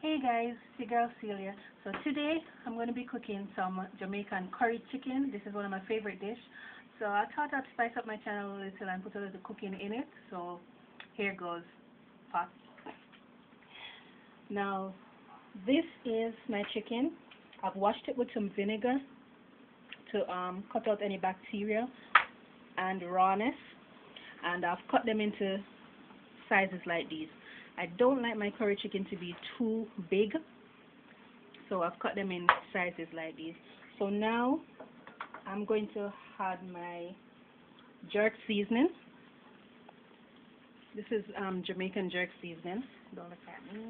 Hey guys, it's your girl Celia. So today I'm going to be cooking some Jamaican curried chicken. This is one of my favorite dish. So I thought I'd spice up my channel a little and put a little cooking in it. So here goes. Pot. Now this is my chicken. I've washed it with some vinegar to cut out any bacteria and rawness, and I've cut them into sizes like these. I don't like my curry chicken to be too big, so I've cut them in sizes like these. So now I'm going to add my jerk seasoning. This is Jamaican jerk seasoning. Don't look at me.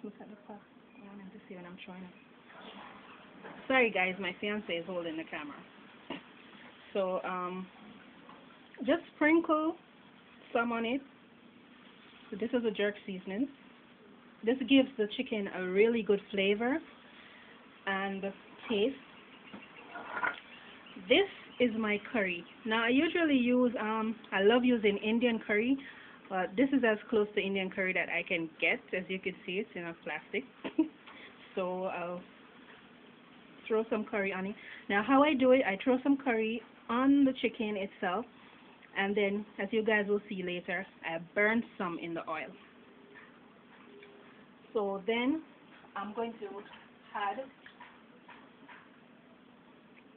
Look at the pot. I want him to see when I'm trying it. Sorry guys, my fiance is holding the camera. So just sprinkle some on it. So this is a jerk seasoning. This gives the chicken a really good flavor and taste. This is my curry. Now I usually use I love using Indian curry, but this is as close to Indian curry that I can get. As you can see, it's in a plastic. So I'll throw some curry on it. Now how I do it, I throw some curry on the chicken itself, and then, as you guys will see later, I burn some in the oil. So then I'm going to add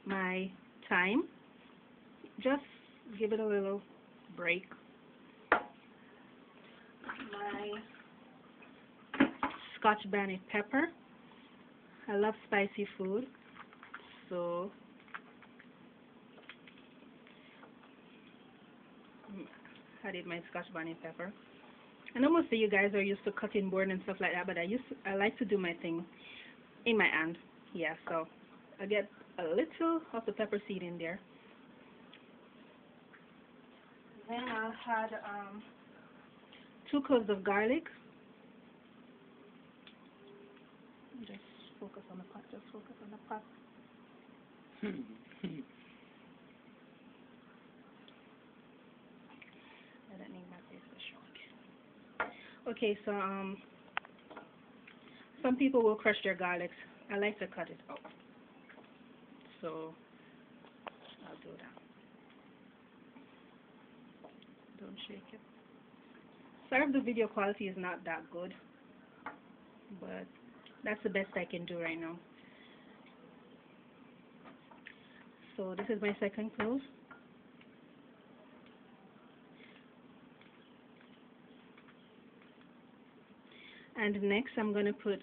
my thyme. Just give it a little break. My Scotch bonnet pepper. I love spicy food, so added my Scotch bonnet pepper. I know most of you guys are used to cutting board and stuff like that, but I like to do my thing in my hand. Yeah, so I get a little of the pepper seed in there. Then I'll add 2 cloves of garlic. Just focus on the pot. Just focus on the pot. I don't need my face to show. Okay, so some people will crush their garlics. I like to cut it up, so I'll do that. Don't shake it. Sorry if the video quality is not that good, but that's the best I can do right now. So this is my second clove. And next I'm going to put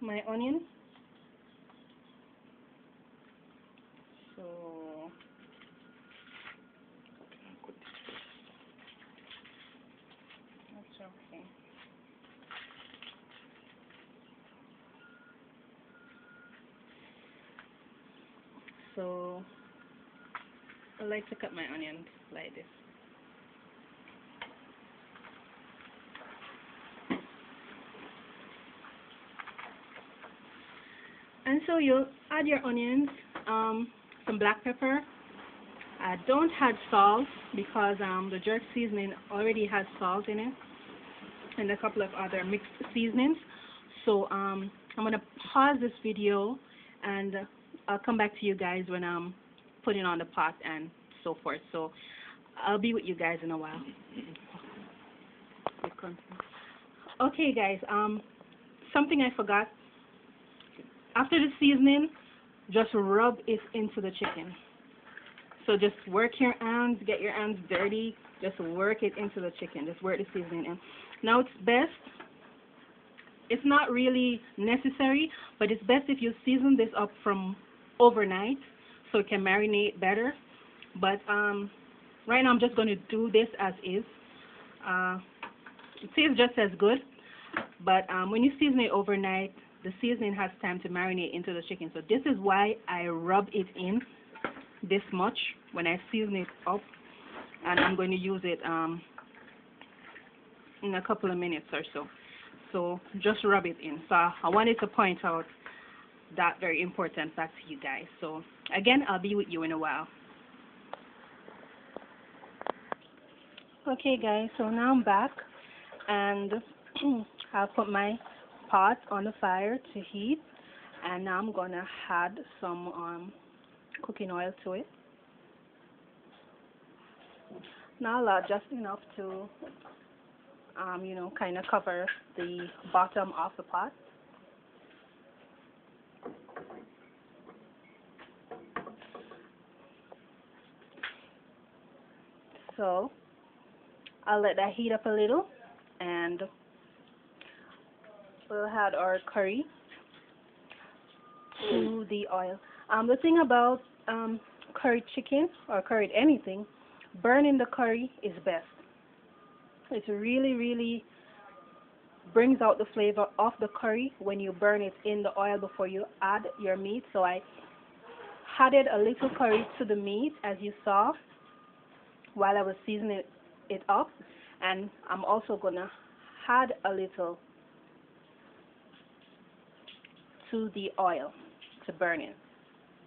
my onion. So that's okay. So I like to cut my onions like this. And so you'll add your onions, some black pepper. Don't add salt because the jerk seasoning already has salt in it, and a couple of other mixed seasonings. So I'm going to pause this video, and I'll come back to you guys when I'm putting on the pot and so forth. So I'll be with you guys in a while. Okay guys, something I forgot. After the seasoning, just rub it into the chicken. So just work your hands, get your hands dirty, just work it into the chicken, just work the seasoning in. Now it's best, it's not really necessary, but it's best if you season this up from overnight so it can marinate better. But right now I'm just going to do this as is. It tastes just as good, but when you season it overnight, the seasoning has time to marinate into the chicken. So this is why I rub it in this much when I season it up, and I'm going to use it in a couple of minutes or so. So just rub it in. So I wanted to point out that very important fact to you guys. So again, I'll be with you in a while. Okay guys, so now I'm back and I'll put my pot on the fire to heat, and now I'm gonna add some cooking oil to it. Now I'll add just enough to kind of cover the bottom of the pot. So I'll let that heat up a little, and we'll add our curry to the oil. The thing about curried chicken or curried anything, burning the curry is best. It really, really brings out the flavor of the curry when you burn it in the oil before you add your meat. So I added a little curry to the meat, as you saw, while I was seasoning it up, and I'm also gonna add a little to the oil to burn it.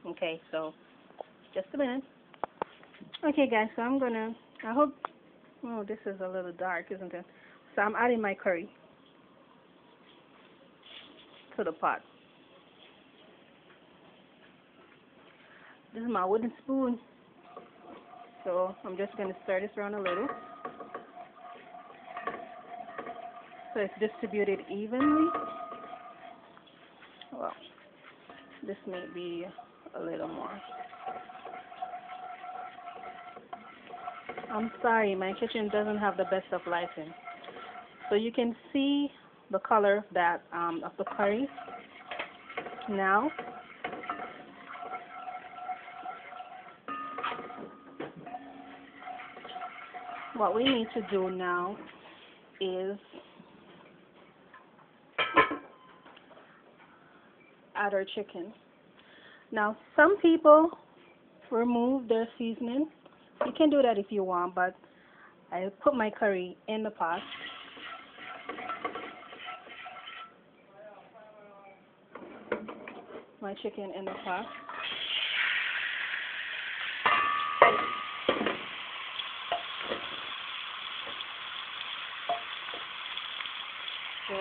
Okay, so just a minute. Okay guys, so I hope, oh, this is a little dark, isn't it? So I'm adding my curry to the pot. This is my wooden spoon, so I'm just going to stir this around a little so it's distributed evenly. Well, this may be a little more. I'm sorry, my kitchen doesn't have the best of lighting. So you can see the color that of the curry now. What we need to do now is add our chicken. Now, some people remove their seasoning. You can do that if you want, but I put my curry in the pot. My chicken in the pot. So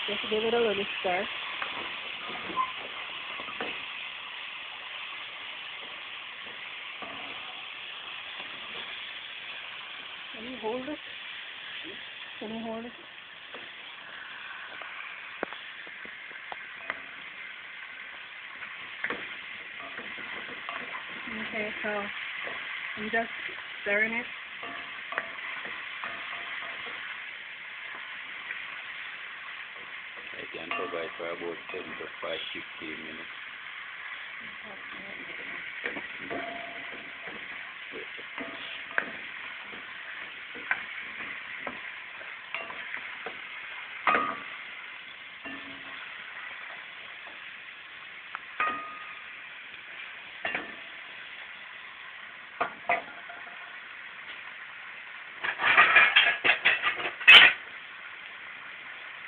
just give it a little stir. Can you hold it? Can you hold it? Okay, so I'm just stirring it. I can cover it for about 10 to 15 minutes.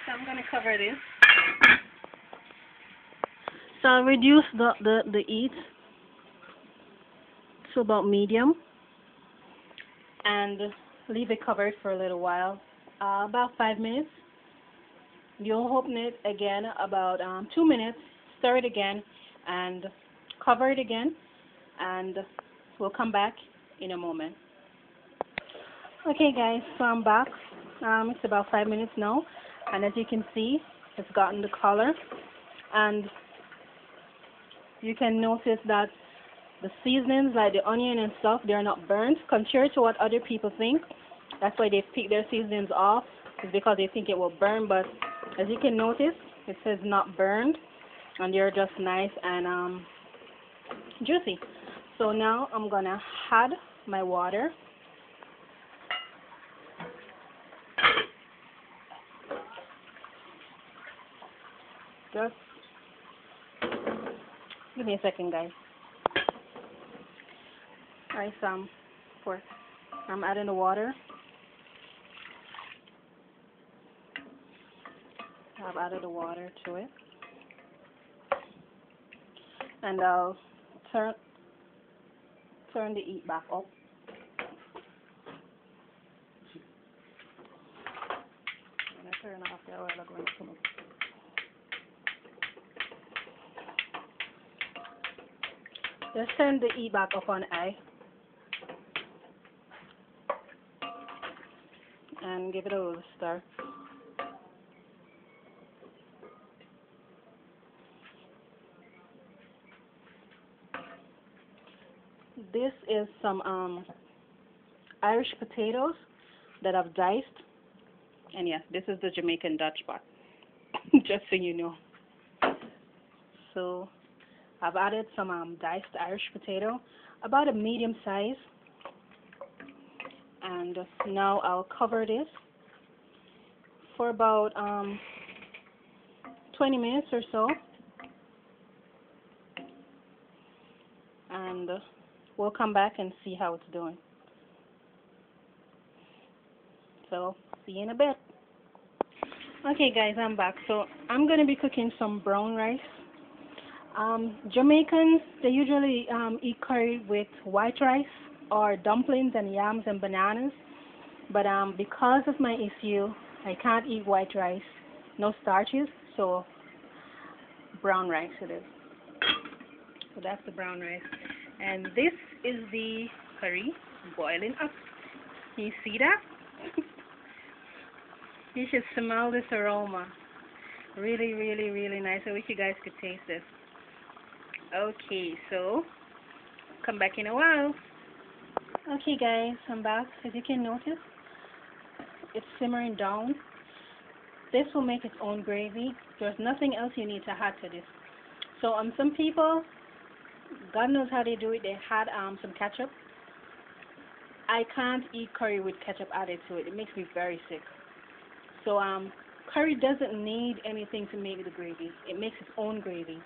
So I'm going to cover this. So I'll reduce the heat to about medium and leave it covered for a little while, about 5 minutes. You'll open it again about 2 minutes, stir it again, and cover it again, and we'll come back in a moment. Okay guys, so I'm back. It's about 5 minutes now, and as you can see, it's gotten the color, and you can notice that the seasonings like the onion and stuff, they're not burnt, contrary to what other people think. That's why they pick their seasonings off, is because they think it will burn, but as you can notice, it says not burned, and they're just nice and juicy. So now I'm gonna add my water. Just give me a second, guys. Alright, so I'm adding the water. I've added the water to it, and I'll turn the heat back up. And I turn off the oil going to come up. Just turn the heat back up on high. And give it a little stir. This is some Irish potatoes that I've diced. And yes, this is the Jamaican Dutch pot. Just so you know. So I've added some diced Irish potato, about a medium size. And now I'll cover this for about 20 minutes or so. And we'll come back and see how it's doing. So, see you in a bit. Okay guys, I'm back. So, I'm going to be cooking some brown rice. Jamaicans, they usually eat curry with white rice or dumplings and yams and bananas. But because of my issue, I can't eat white rice, no starches, so brown rice it is. So that's the brown rice. And this is the curry boiling up. Can you see that? You should smell this aroma. Really, really, really nice. I wish you guys could taste this. Okay, so come back in a while. Okay guys, I'm back. As you can notice, it's simmering down. This will make its own gravy. There's nothing else you need to add to this. So some people, God knows how they do it, they had some ketchup. I can't eat curry with ketchup added to it. It makes me very sick. So curry doesn't need anything to make the gravy. It makes its own gravy.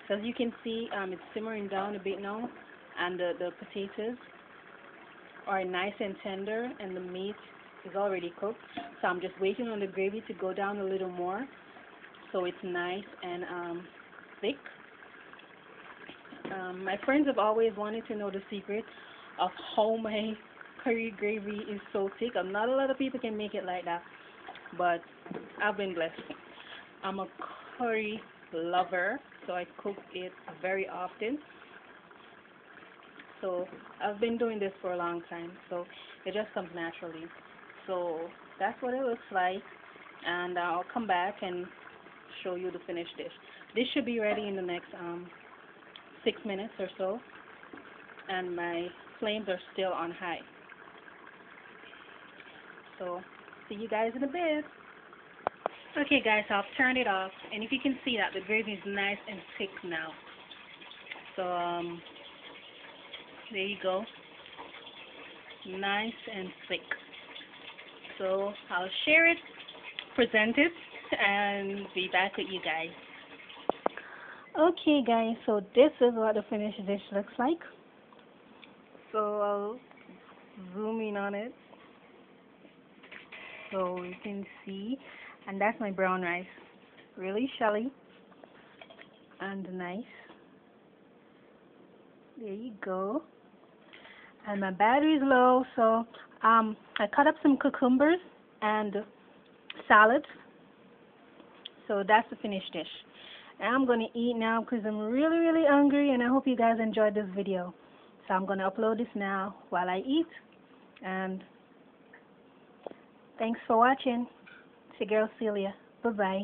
So as you can see, it's simmering down a bit now, and the potatoes are nice and tender, and the meat is already cooked. So I'm just waiting on the gravy to go down a little more, so it's nice and thick. My friends have always wanted to know the secret of how my curry gravy is so thick. Not a lot of people can make it like that, but I've been blessed. I'm a curry lover, so I cook it very often. So I've been doing this for a long time, so it just comes naturally. So that's what it looks like, and I'll come back and show you the finished dish. This should be ready in the next 6 minutes or so, and my flames are still on high. So see you guys in a bit. Okay guys, I've turned it off, and if you can see that the gravy is nice and thick now. So there you go, nice and thick. So I'll share it, present it, and be back with you guys. Okay guys, so this is what the finished dish looks like. So I'll zoom in on it so you can see, and that's my brown rice, really shelly and nice. There you go. And my battery is low, so I cut up some cucumbers and salad. So that's the finished dish. And I'm going to eat now because I'm really, really hungry, and I hope you guys enjoyed this video. So I'm going to upload this now while I eat. And thanks for watching. It's your girl Celia. Bye-bye.